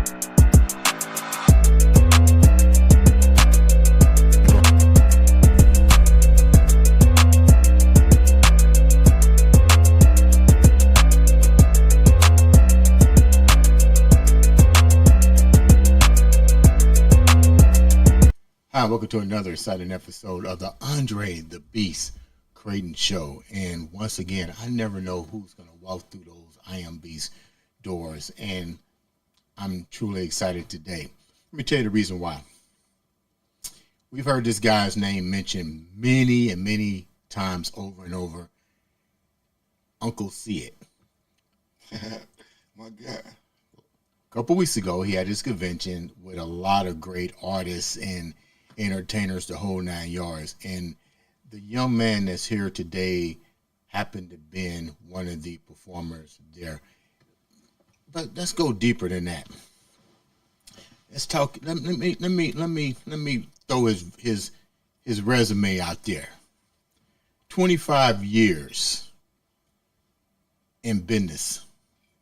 Hi, welcome to another exciting episode of the Andre The Beast Crayton Show. And once again, I never know who's going to walk through those iambeast doors. And I'm truly excited today. Let me tell you the reason why. We've heard this guy's name mentioned many and many times over and over. Uncle Sid. My God. A couple weeks ago, he had his convention with a lot of great artists and entertainers, the whole 9 yards. And the young man that's here today happened to be one of the performers there. But let's go deeper than that. Let's talk. Let me throw his resume out there. 25 years in business,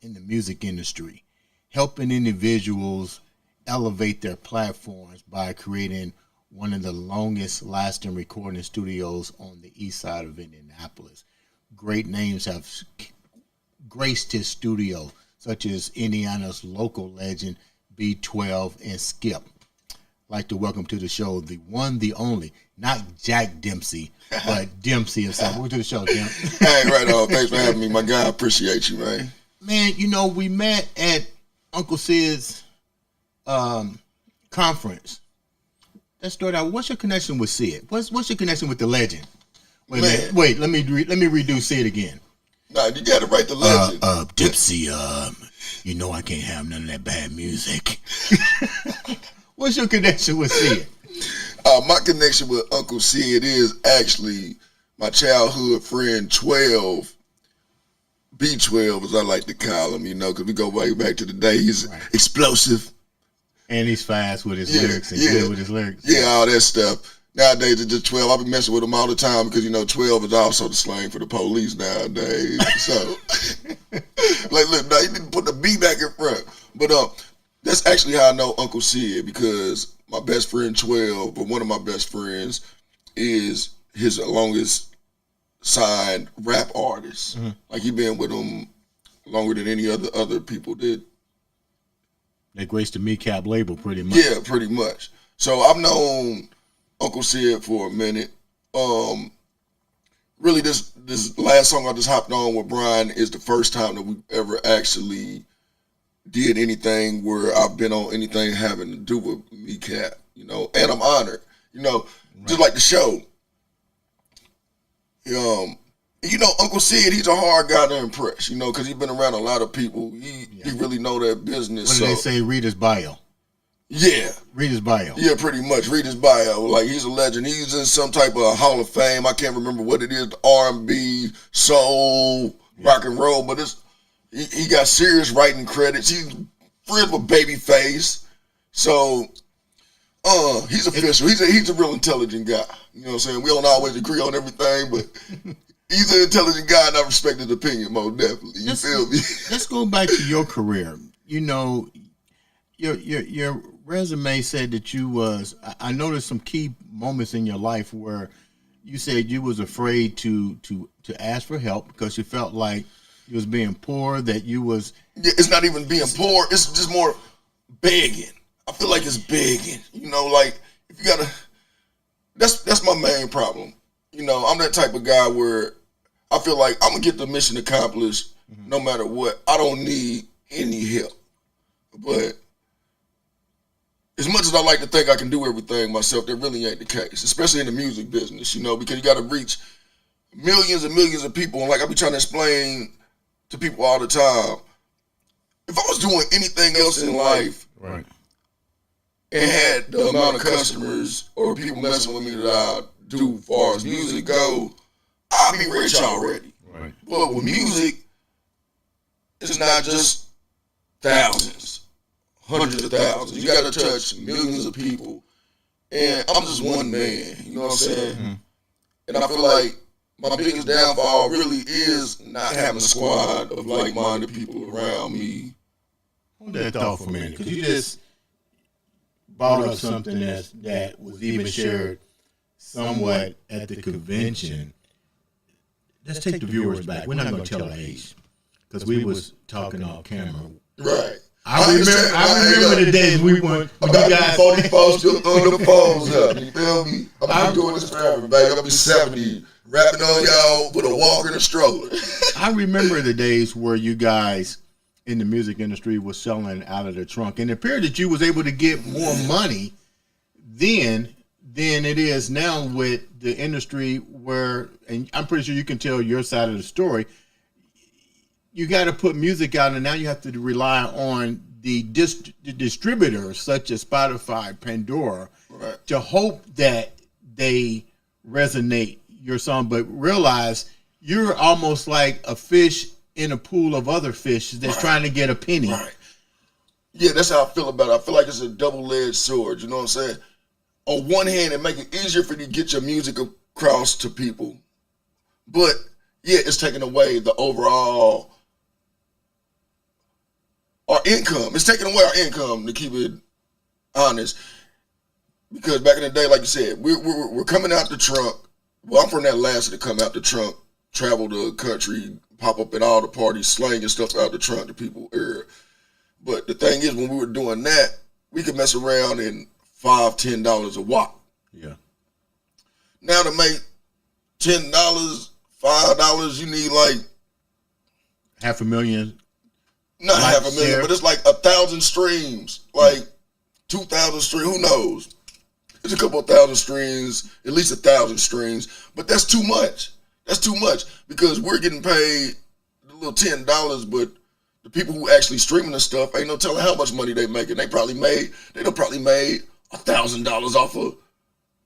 in the music industry, helping individuals elevate their platforms by creating one of the longest lasting recording studios on the east side of Indianapolis. Great names have graced his studio, such as Indiana's local legend B12 and Skip. I'd like to welcome to the show the one, the only, not Jack Dempsey, but Dempsey himself. Welcome to the show, Tim. Hey, right on. Thanks for having me, my guy. I appreciate you, man. Man, you know, we met at Uncle Sid's conference. Let's start out. What's your connection with Sid? What's your connection with the legend? Wait a minute. Wait, let me redo Sid again. Nah, you got to write the legend. Dempsey, you know I can't have none of that bad music. What's your connection with Sid? My connection with Uncle Sid is actually my childhood friend 12, B12 as I like to call him, you know, because we go way back to the day. He's explosive. And he's fast with his lyrics and good with his lyrics. Yeah, all that stuff. Nowadays, it's just 12. I've been messing with him all the time because, you know, 12 is also the slang for the police nowadays. So, like, look, now, he didn't put the B back in front. But that's actually how I know Uncle Sid, because my best friend 12, but one of my best friends, is his longest signed rap artist. Mm-hmm. Like, he been with him longer than any other people did. They graced the kneecap label pretty much. Yeah, pretty much. So I've known Uncle Sid for a minute. Really, this last song I just hopped on with Brian is the first time that we ever actually did anything where I've been on anything having to do with kneecap, you know, and I'm honored, you know, right. Just like the show. You know, Uncle Sid, he's a hard guy to impress, you know, because he's been around a lot of people. He really know that business. What do they say? Read his bio. Yeah. Read his bio. Yeah, pretty much. Read his bio. Like, he's a legend. He's in some type of Hall of Fame. I can't remember what it is, R&B, soul, rock and roll, but he got serious writing credits. He's friends with Babyface. So, he's official. He's a real intelligent guy. You know what I'm saying? We don't always agree on everything, but he's an intelligent guy, and I respect his opinion, most definitely. You feel me? Let's go back to your career. You know, your resume said that you was. I noticed some key moments in your life where you said you was afraid to ask for help because you felt like you was being poor. That you was. Yeah, it's not even being poor. It's just more begging. I feel like it's begging. You know, like if you gotta. That's my main problem. You know, I'm that type of guy where I feel like I'm going to get the mission accomplished no matter what. I don't need any help. But as much as I like to think I can do everything myself, that really ain't the case, especially in the music business, you know, because you got to reach millions and millions of people. And like I be trying to explain to people all the time, if I was doing anything else in life, right, and had the amount of customers or people messing with me that I do as far as music go, I'll be rich already. Right. But with music, it's not just thousands, hundreds of thousands. You got to touch millions of people. And I'm just one man, you know what I'm saying? Mm-hmm. And I feel like my biggest downfall really is not having a squad of like-minded people around me hold that thought for a minute, because you just brought up something that was even shared somewhat at the convention. Let's take the viewers back. We're not going to tell our age, because we was talking off camera. Right. I remember the days we went. I'm about to be 44, still throwing the phones up. You feel me? I'm doing this forever, baby. I'm going to be 70, rapping on y'all with a walker and a stroller. I remember the days where you guys in the music industry was selling out of the trunk, and it appeared that you was able to get more money then than it is now with the industry where, and I'm pretty sure you can tell your side of the story, you got to put music out, and now you have to rely on the distributors such as Spotify, Pandora, right, to hope that they resonate your song, but realize you're almost like a fish in a pool of other fish that's trying to get a penny. Right. Yeah, that's how I feel about it. I feel like it's a double-edged sword, you know what I'm saying? On one hand, it makes it easier for you to get your music across to people, but yeah, it's taking away the overall our income. It's taking away our income, to keep it honest. Because back in the day, like you said, we're coming out the trunk. Well, I'm from that last to come out the trunk, travel the country, pop up at all the parties, slanging stuff out the trunk to people era. But the thing is, when we were doing that, we could mess around in $5, $10 a watt. Yeah. Now to make $10, $5, you need like $500,000. Not like 500,000, share. but it's like 1,000 streams, like 2,000 streams. Who knows? It's a couple of thousand streams, at least 1,000 streams, but that's too much. That's too much because we're getting paid a little $10, but the people who actually streaming the stuff ain't no telling how much money they making. They done probably made $1,000 off of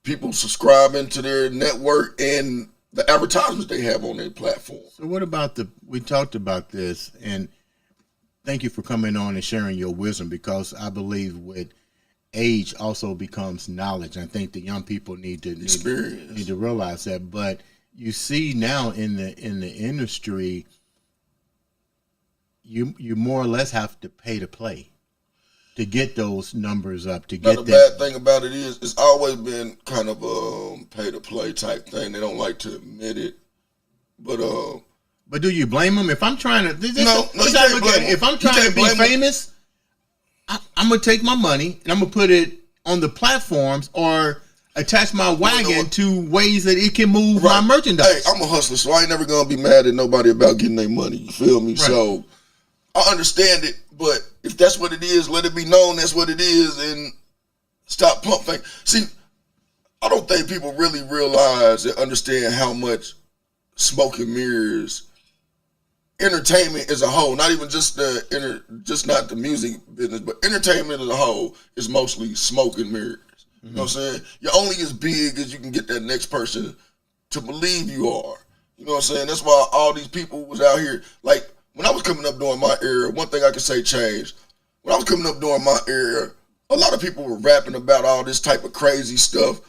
people subscribing to their network and the advertisements they have on their platform. So what about we talked about this, and thank you for coming on and sharing your wisdom, because I believe with age also becomes knowledge. I think the young people need to realize that. But you see now in the industry, you more or less have to pay to play to get those numbers up. To get the bad thing about it is it's always been kind of a pay to play type thing. They don't like to admit it, but do you blame them? If I'm trying to, if I'm trying to be famous, I'm gonna take my money and I'm gonna put it on the platforms or attach my wagon to ways that it can move my merchandise. Hey, I'm a hustler, so I ain't never gonna be mad at nobody about getting their money. You feel me? Right. So I understand it, but if that's what it is, let it be known that's what it is, and stop pump fake. See, I don't think people really realize and understand how much smoke and mirrors entertainment as a whole, not even just just not the music business, but entertainment as a whole is mostly smoke and mirrors. Mm-hmm. You know what I'm saying? You're only as big as you can get that next person to believe you are. You know what I'm saying? That's why all these people was out here. Like, when I was coming up during my era, one thing I could say changed. When I was coming up during my era, a lot of people were rapping about all this type of crazy stuff,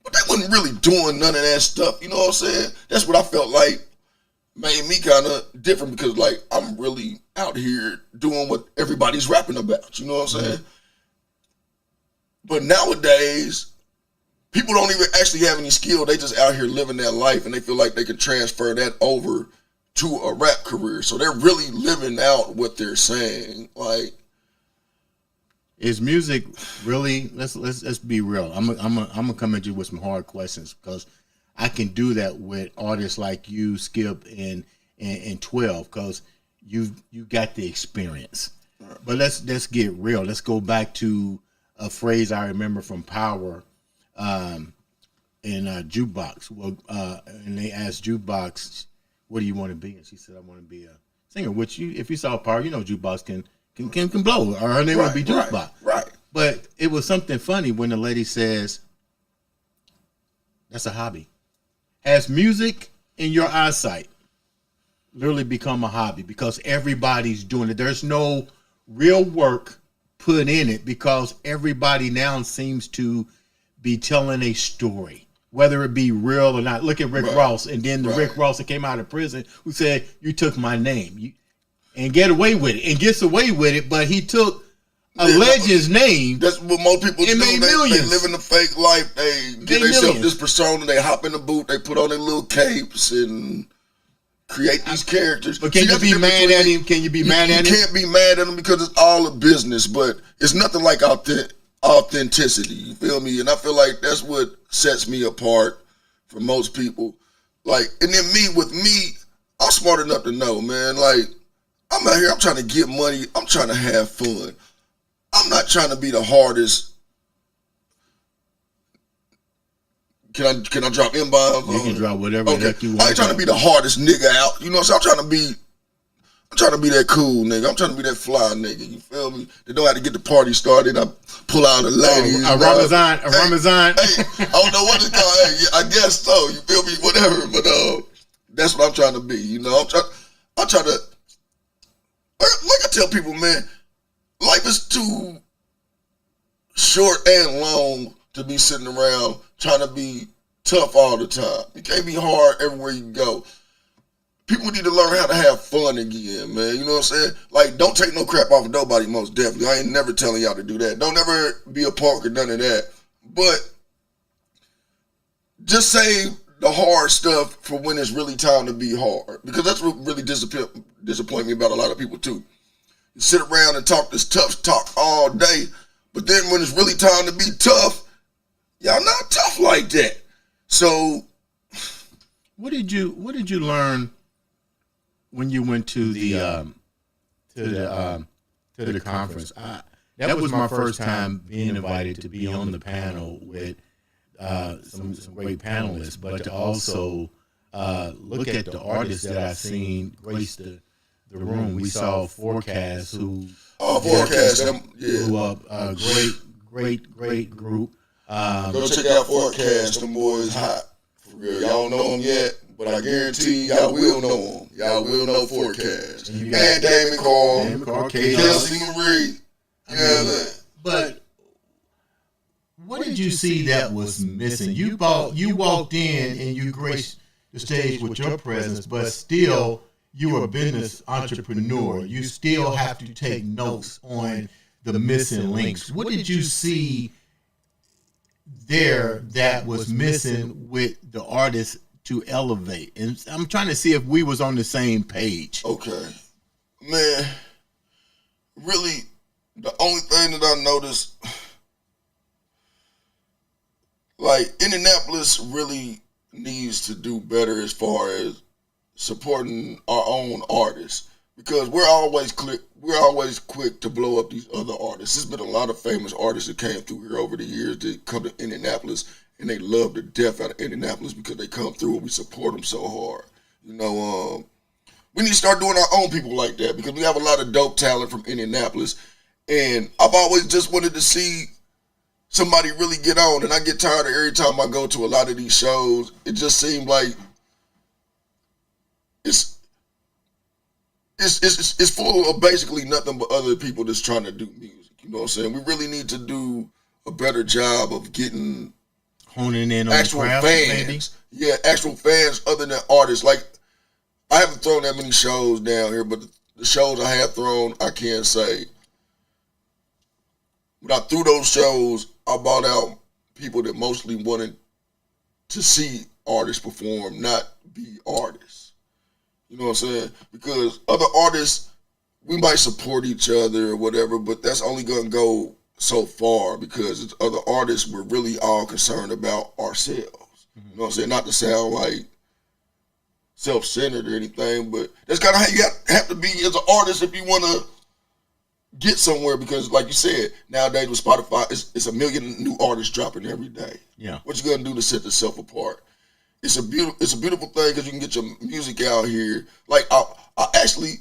but they wasn't really doing none of that stuff. You know what I'm saying? That's what I felt like made me kind of different, because like I'm really out here doing what everybody's rapping about. You know what I'm saying? Mm-hmm. But nowadays, people don't even actually have any skill. They just out here living their life, and they feel like they can transfer that over to a rap career. So they're really living out what they're saying. Like, is music really? Let's be real. I'm gonna come at you with some hard questions, because I can do that with artists like you, Skip, and 12, because you got the experience. Right. But let's get real. Let's go back to a phrase I remember from Power in Jukebox. Well, and they asked Jukebox, "What do you want to be?" And she said, "I want to be a singer." Which, if you saw Power, you know Jukebox can blow, or her name would be Jukebox. Right. But it was something funny when the lady says, "That's a hobby." Has music in your eyesight literally become a hobby because everybody's doing it? There's no real work put in it because everybody now seems to be telling a story, whether it be real or not. Look at Rick Ross, and then Rick Ross that came out of prison who said, "You took my name." and get away with it, and gets away with it, but he took a legend's name. That's what most people do. They live in a fake life. They get themselves this persona. They hop in the booth. They put on their little capes and create these characters. But can you be mad at him? Can you be mad at him? You can't be mad at him because it's all a business. But it's nothing like authenticity. You feel me? And I feel like that's what sets me apart from most people. Like, and then with me, I'm smart enough to know, man. Like, I'm out here. I'm trying to get money. I'm trying to have fun. I'm not trying to be the hardest. Can I drop inbound? You can drop whatever the heck you want. I ain't trying to be the hardest nigga out. You know what I'm saying? I'm trying to be that cool nigga. I'm trying to be that fly nigga. You feel me? They know how to get the party started. I pull out a lady. A Ramazan. Hey, I don't know what it's called. Hey, yeah, I guess so. You feel me? Whatever. But that's what I'm trying to be. You know, I'm trying to. Like I tell people, man, life is too short and long to be sitting around trying to be tough all the time. You can't be hard everywhere you go. People need to learn how to have fun again, man. You know what I'm saying? Like, don't take no crap off of nobody, most definitely. I ain't never telling y'all to do that. Don't ever be a punk or none of that. But just save the hard stuff for when it's really time to be hard. Because that's what really disappoint me about a lot of people, too. You sit around and talk this tough talk all day, but then when it's really time to be tough, y'all not tough like that. So, what did you learn when you went to the conference? That was my first time being invited to be on the panel with some great panelists, but to also look at the artists that I've seen grace the room. We saw Forecast, who blew up a great group. Go check out Forecast. Them boys hot. For real. Y'all don't know them yet, but I guarantee y'all will know them. Y'all will know Forecast. And Damon Carl, Kelsey Marie. You know what I'm saying? But what did you see that was missing? You walked in and you graced the stage with your presence, but still you're a business entrepreneur. You still have to take notes on the missing links. What did you see there that was missing with the artist to elevate? And I'm trying to see if we was on the same page. Okay. Man, really, the only thing that I noticed, like, Indianapolis really needs to do better as far as supporting our own artists, because we're always quick to blow up these other artists. There's been a lot of famous artists that came through here over the years that come to Indianapolis, and they love the death out of Indianapolis because they come through and we support them so hard. You know, we need to start doing our own people like that, because we have a lot of dope talent from Indianapolis, and I've always just wanted to see somebody really get on, and I get tired of every time I go to a lot of these shows. It just seemed like it's full of basically nothing but other people that's trying to do music. You know what I'm saying? We really need to do a better job of honing in on actual the craft, fans. maybe? Yeah, actual fans other than artists. Like, I haven't thrown that many shows down here, but the shows I have thrown, I can't say. When I threw those shows, I bought out people that mostly wanted to see artists perform, not be artists. You know what I'm saying? Because other artists, we might support each other or whatever, but that's only going to go so far, because it's other artists, we're really all concerned about ourselves. You know what I'm saying? Not to sound like self-centered or anything, but that's kind of how you have to be as an artist if you want to get somewhere, because like you said, nowadays with Spotify, it's a million new artists dropping every day. Yeah. What you going to do to set yourself apart? It's a beautiful thing, because you can get your music out here. Like, I actually,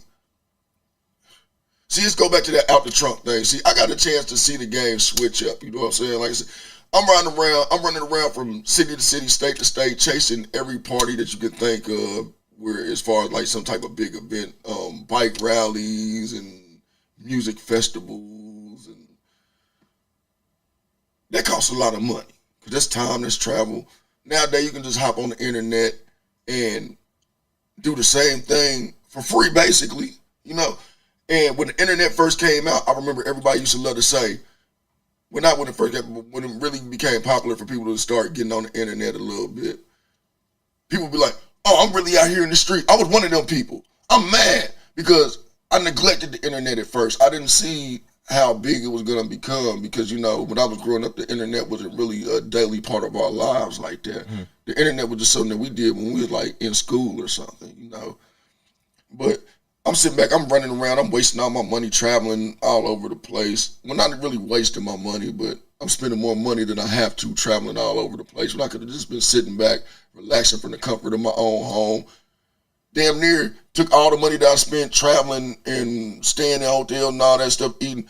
see, let's go back to that out the trunk thing. See, I got a chance to see the game switch up. You know what I'm saying? Like I said, I'm running around from city to city, state to state, chasing every party that you can think of, where as far as like some type of big event, bike rallies and music festivals, and that costs a lot of money, because that's time, that's travel. Nowadays, you can just hop on the internet and do the same thing for free, basically. You know, And when the internet first came out, I remember everybody used to love to say, well, not when it first came, but when it really became popular for people to start getting on the internet a little bit, people would be like, oh, I'm really out here in the street. I was one of them people. I'm mad because I neglected the internet at first. I didn't see how big it was going to become because, you know, when I was growing up, the internet wasn't really a daily part of our lives like that. Mm-hmm. The internet was just something that we did when we was like in school or something, you know. But I'm sitting back, I'm running around, I'm wasting all my money traveling all over the place. Well, not really wasting my money, but I'm spending more money than I have to traveling all over the place when I could have just been sitting back, relaxing from the comfort of my own home. Damn near took all the money that I spent traveling and staying in a hotel and all that stuff, eating,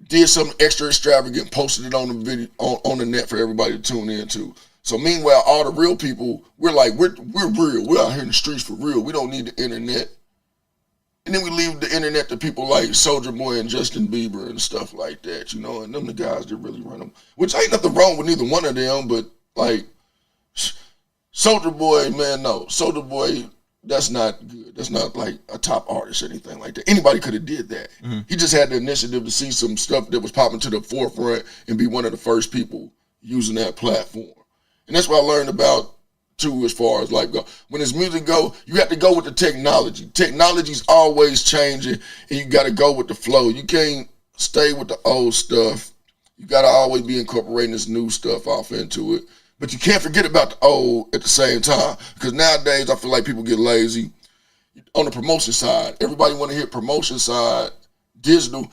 did something extra extravagant, posted it on the video on the net for everybody to tune into. So meanwhile, all the real people, we're real. We're out here in the streets for real. We don't need the internet. And then we leave the internet to people like Soulja Boy and Justin Bieber and stuff like that, you know, and them the guys that really run them. Which ain't nothing wrong with neither one of them, but like Soulja Boy, man, no. Soulja Boy, that's not good. That's not like a top artist or anything like that. Anybody could have did that. Mm-hmm. He just had the initiative to see some stuff that was popping to the forefront and be one of the first people using that platform. And that's what I learned about too, as far as life go. When his music go, you have to go with the technology. Technology's always changing, and you got to go with the flow. You can't stay with the old stuff. You got to always be incorporating this new stuff off into it. But you can't forget about the old at the same time, because nowadays I feel like people get lazy. On the promotion side, everybody want to hit promotion side, digital,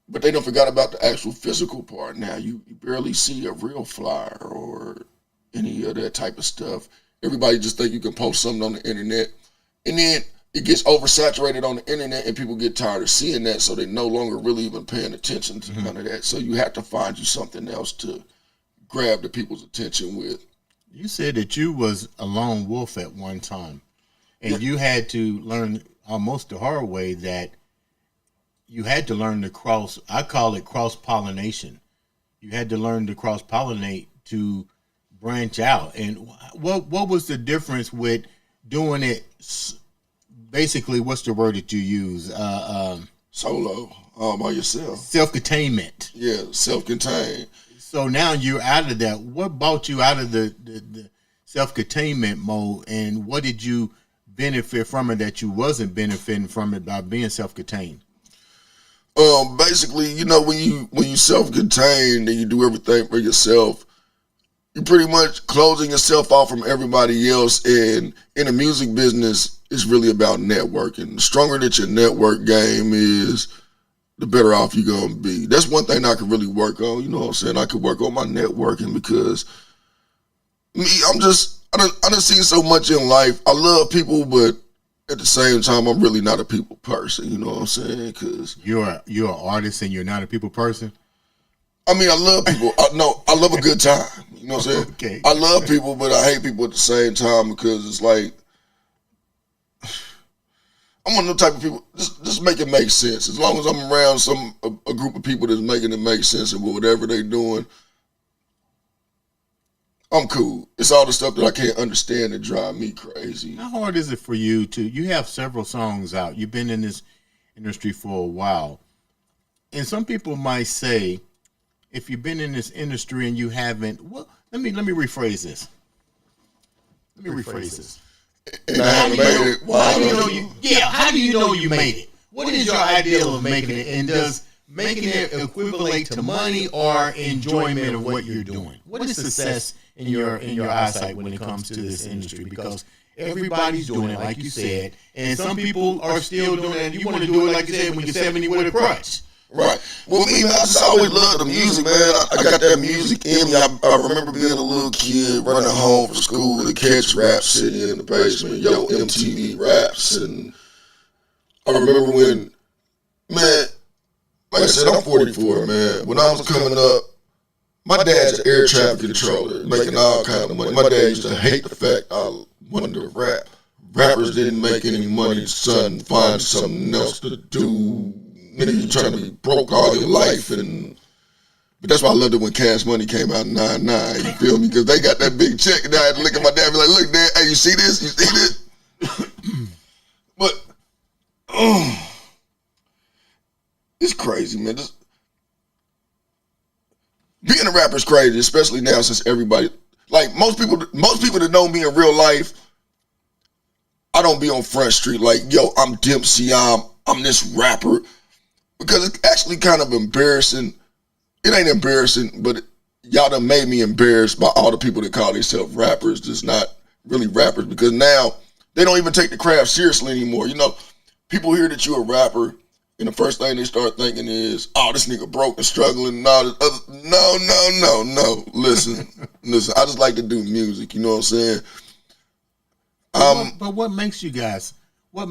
but they don't forget about the actual physical part. Now you barely see a real flyer or any of that type of stuff. Everybody just think you can post something on the internet, and then it gets oversaturated on the internet and people get tired of seeing that, so they no longer really even paying attention to none of that. So you have to find you something else to grab the people's attention with. You said that you was a lone wolf at one time, and you had to learn almost the hard way that you had to learn to I call it cross-pollination. You had to learn to cross-pollinate to branch out. And what was the difference with doing it? Basically, what's the word that you use? Solo, by yourself. Self-containment. Yeah, self-contained. So now you're out of that. What brought you out of the self-containment mode, and what did you benefit from it that you wasn't benefiting from it by being self-contained? Basically, you know, when you self-contained and you do everything for yourself, you're pretty much closing yourself off from everybody else. And in the music business, it's really about networking. The stronger that your network game is, the better off you're going to be. That's one thing I could really work on. You know what I'm saying? I could work on my networking because me, I done seen so much in life. I love people, but at the same time, I'm really not a people person. You know what I'm saying? Because you're an artist and you're not a people person. I mean, I love people. I love a good time. You know what I'm saying? Okay. I love people, but I hate people at the same time because it's like, I'm one of the type of people, just make it make sense. As long as I'm around a group of people that's making it make sense and whatever they're doing, I'm cool. It's all the stuff that I can't understand that drive me crazy. How hard is it for you you have several songs out. You've been in this industry for a while. And some people might say, if you've been in this industry and you haven't, well, let me rephrase this. How do you know you made it? What is your ideal of making it? And does making it equivalent to money or enjoyment of what you're doing? What is success in your eyesight when it comes to this industry? Because everybody's doing it, like you said, and some people are still doing it. And you want to do it, like you said, when you're 70 with a crutch. Right. Well, me, man, I just always loved the music, man. I got that music in me. I remember being a little kid running home from school to catch Rap City in the basement, MTV Raps. And I remember when, man, like I said, I'm 44, man. When I was coming up, my dad's an air traffic controller, making all kind of money. My dad used to hate the fact I wanted to rap. Rappers didn't make any money, son. Find something else to do. Nigga, you trying to be broke all your life, but that's why I loved it when Cash Money came out in '99. You feel me? Because they got that big check, and I had to look at my dad and be like, "Look, Dad, hey, you see this? You see this?" But it's crazy, man. Being a rapper is crazy, especially now since everybody, like most people that know me in real life, I don't be on Front Street like, yo, I'm Dempsey, I'm this rapper, because it's actually kind of embarrassing. It ain't embarrassing, but y'all done made me embarrassed by all the people that call themselves rappers, just not really rappers, because now they don't even take the craft seriously anymore. You know, people hear that you're a rapper, and the first thing they start thinking is, oh, this nigga broke and struggling and all this other. No. Listen. I just like to do music. You know what I'm saying? But what makes you guys? What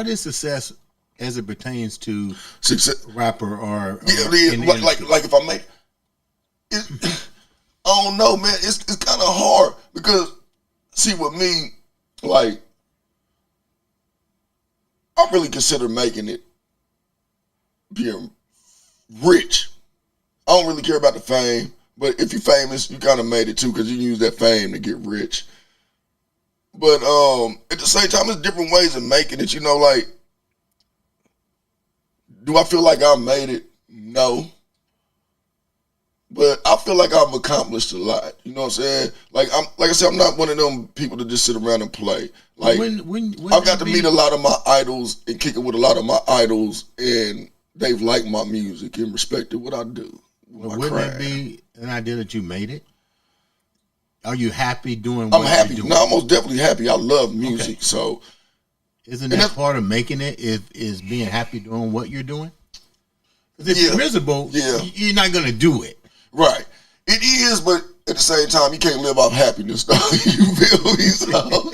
is success as it pertains to success, rapper or like if I make it, I don't know, man. It's kind of hard because see with me, like I really consider making it being rich. I don't really care about the fame, but if you're famous, you kind of made it too because you use that fame to get rich. But at the same time, there's different ways of making it. You know, like, do I feel like I made it? No. But I feel like I've accomplished a lot. You know what I'm saying? Like I said, I'm not one of them people that just sit around and play. Like when I've got to meet a lot of my idols and kick it with a lot of my idols, and they've liked my music and respected what I do. Well, wouldn't it be an idea that you made it? Are you happy doing what I'm happy. you're doing? No, I'm most definitely happy. I love music. Okay. So isn't that part of making it is being happy doing what you're doing? Because if you're miserable, you're not going to do it. Right. It is, but at the same time, you can't live off happiness, though. You feel me? So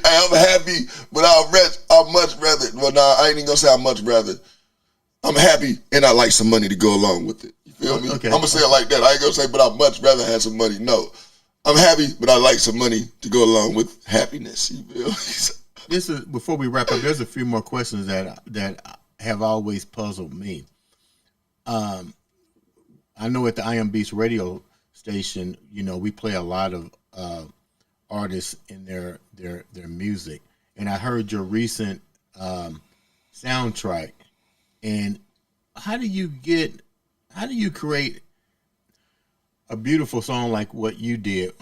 I'm happy, but I'd much rather, well, nah, I ain't even going to say I'd much rather. I'm happy, and I like some money to go along with it. You feel me? Okay. I'm going to say it like that. I ain't going to say, but I'd much rather have some money. No. I'm happy, but I like some money to go along with happiness. You feel me? This is, before we wrap up, there's a few more questions that have always puzzled me. I know at the iambeast radio station, you know, we play a lot of artists in their music, and I heard your recent soundtrack. And how do you create a beautiful song like what you did?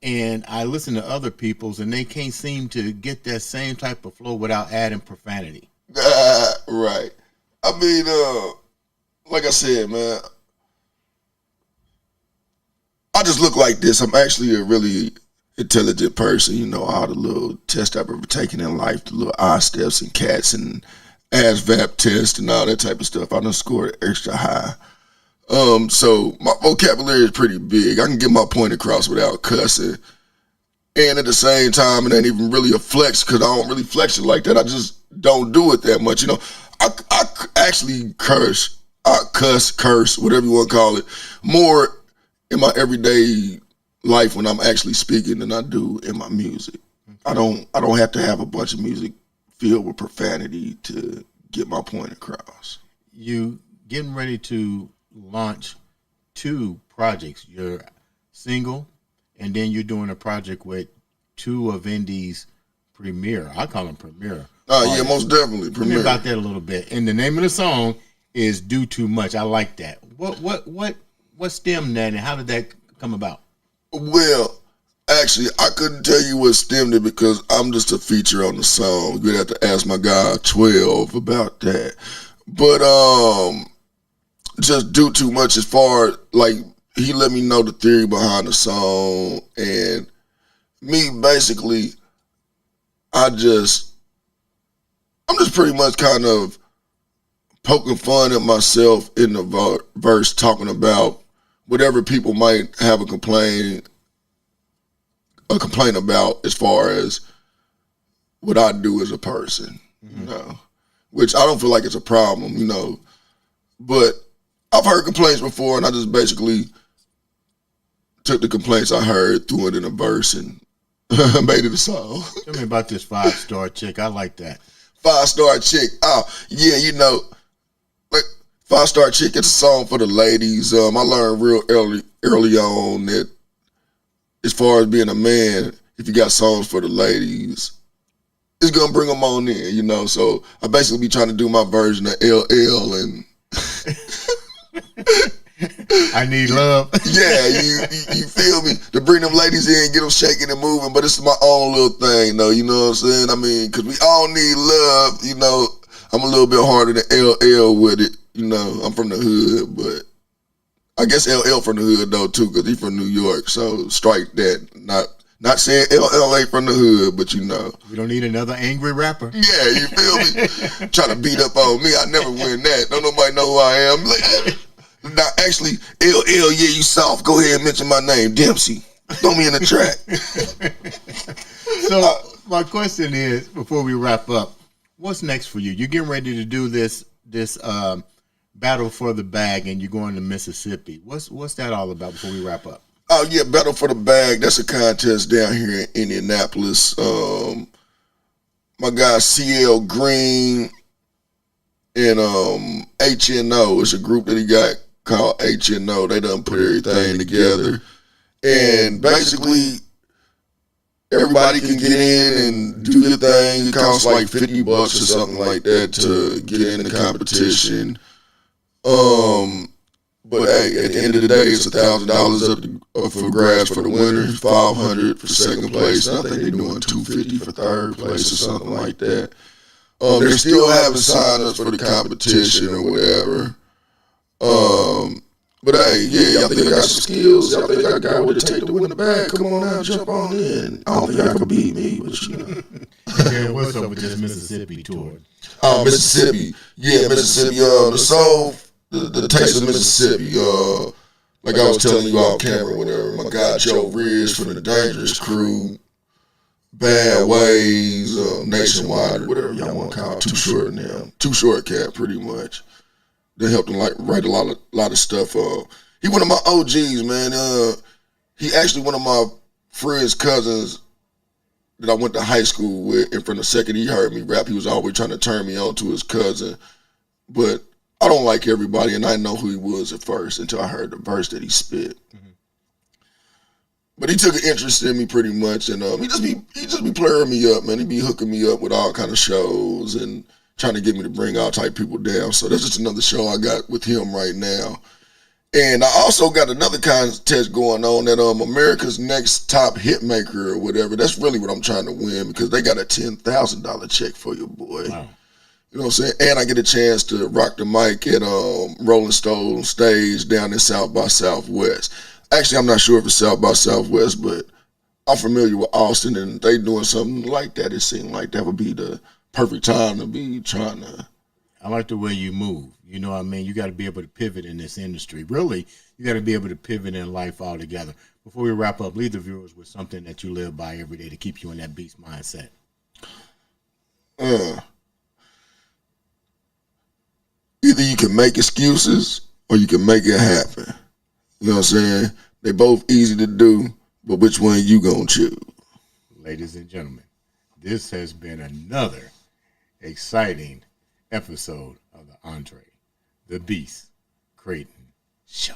And I listen to other people's, and they can't seem to get that same type of flow without adding profanity. Right. I mean, like I said, man, I just look like this. I'm actually a really intelligent person. You know, all the little tests I've ever taken in life, the little I steps and cats and ASVAB test and all that type of stuff. I done scored extra high. So my vocabulary is pretty big. I can get my point across without cussing. And at the same time, it ain't even really a flex because I don't really flex it like that. I just don't do it that much. You know, I actually curse, whatever you want to call it, more in my everyday life when I'm actually speaking than I do in my music. I don't have to have a bunch of music filled with profanity to get my point across. You getting ready to launch 2 projects. You're single, and then you're doing a project with 2 of Indie's premier. I call them premier. Yeah, most definitely premier. Tell me about that a little bit. And the name of the song is "Do Too Much." I like that. What stemmed that, and how did that come about? Well, actually, I couldn't tell you what stemmed it because I'm just a feature on the song. You'd have to ask my guy 12 about that. But just "Do Too Much" as far like he let me know the theory behind the song, and me basically, I'm just pretty much kind of poking fun at myself in the verse, talking about whatever people might have a complaint about as far as what I do as a person, you know, which I don't feel like it's a problem, you know, but I've heard complaints before, and I just basically took the complaints I heard, threw it in a verse, and made it a song. Tell me about this 5-star chick. I like that. 5-star chick. Oh, yeah, you know, like 5-star chick, it's a song for the ladies. I learned real early on that as far as being a man, if you got songs for the ladies, it's gonna bring them on in, you know. So I basically be trying to do my version of LL and I need love. yeah, you feel me? To bring them ladies in, get them shaking and moving, but it's my own little thing, though. You know what I'm saying? I mean, because we all need love. You know, I'm a little bit harder than LL with it. You know, I'm from the hood, but I guess LL from the hood though too, because he from New York. So strike that. Not saying LL ain't from the hood, but you know. We don't need another angry rapper. Yeah, you feel me? Trying to beat up on me. I never win that. Don't nobody know who I am. Like, now, actually, LL, yeah, you soft. Go ahead and mention my name, Dempsey. Throw me in the track. So my question is, before we wrap up, what's next for you? You're getting ready to do this battle for the bag, and you're going to Mississippi. What's that all about before we wrap up? Oh yeah, Battle for the Bag. That's a contest down here in Indianapolis. My guy CL Green and HNO. It's a group that he got called HNO. They done put everything together, and basically everybody can get in and do your thing. It costs like $50 or something like that to get in the competition. But hey, at the end of the day, it's $1,000 up for grabs for the winner, $500 for second place. And I think they're doing $250 for third place or something like that. They're still having sign-ups for the competition or whatever. But hey, yeah, y'all think I got some skills? Y'all think I got what it take to win the bag? Come on now, jump on in. I don't think y'all can beat me, but you know. Yeah, what's up with this Mississippi tour? Mississippi. Yeah, Mississippi. The Taste of Mississippi. Like I was telling you off camera, whenever my guy Joe Ridge from the Dangerous Crew, Bad Ways, Nationwide, or whatever y'all want to call it, Too Short now. Too Short Cat, pretty much. They helped him like write a lot of stuff. He one of my OGs, man. He actually one of my friend's cousins that I went to high school with, and from the second he heard me rap, he was always trying to turn me on to his cousin. But I don't like everybody, and I didn't know who he was at first until I heard the verse that he spit. Mm-hmm. But he took an interest in me pretty much, and he just be playing me up, man. He be hooking me up with all kind of shows and trying to get me to bring all type people down. So that's just another show I got with him right now. And I also got another contest going on that America's Next Top Hitmaker or whatever. That's really what I'm trying to win because they got a $10,000 check for you, boy. Wow. You know what I'm saying? And I get a chance to rock the mic at Rolling Stone stage down in South by Southwest. Actually, I'm not sure if it's South by Southwest, but I'm familiar with Austin, and if they doing something like that, it seemed like that would be the perfect time to be trying to. I like the way you move. You know what I mean? You got to be able to pivot in this industry. Really, you got to be able to pivot in life altogether. Before we wrap up, leave the viewers with something that you live by every day to keep you in that beast mindset. Either you can make excuses or you can make it happen. You know what I'm saying? They both easy to do, but which one you gonna choose? Ladies and gentlemen, this has been another exciting episode of the Andre The Beast Crayton Show.